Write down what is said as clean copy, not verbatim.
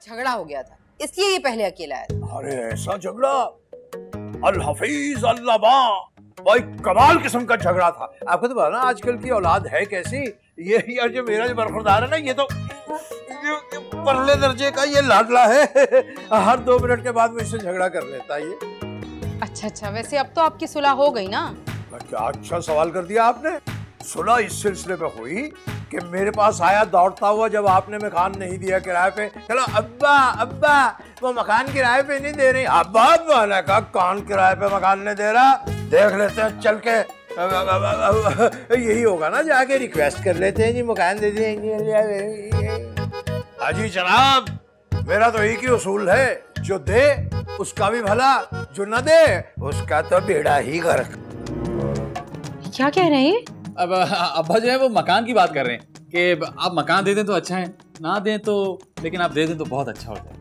झगड़ा हो गया था, इसलिए ये पहले अकेला आया था। अरे ऐसा झगड़ा? अल हफीज अल्लाह भाई कमाल किस्म का झगड़ा था। आपको तो पता ना आजकल की औलाद है कैसी। ये यार जो मेरा जो बरखुरदार है ना, ये तो परले दर्जे का ये लाडला है। हर 2 मिनट के बाद मुझसे झगड़ा कर लेता है ये। अच्छा, वैसे अब तो आपकी सुलह हो गई ना? क्या अच्छा सवाल कर दिया आपने। सुलह इस सिलसिले पे हुई कि मेरे पास आया दौड़ता हुआ जब आपने मकान नहीं दिया किराए पे। चलो अब्बा वो मकान किराए पे नहीं दे रही। अब्बा मैंने कहा कौन किराए पे मकान नहीं दे रहा, देख लेते हैं चल के। यही होगा ना, जाके रिक्वेस्ट कर लेते हैं जी मकान दे देंगे। हाजी जनाब, मेरा तो एक ही उसूल है, जो दे उसका भी भला, जो न दे उसका तो बेड़ा ही गर्क। क्या कह रहे हैं? अब अब्बा जो है वो मकान की बात कर रहे हैं कि आप मकान दे दें तो अच्छा है, ना दें तो, लेकिन आप दे दें तो बहुत अच्छा होता है।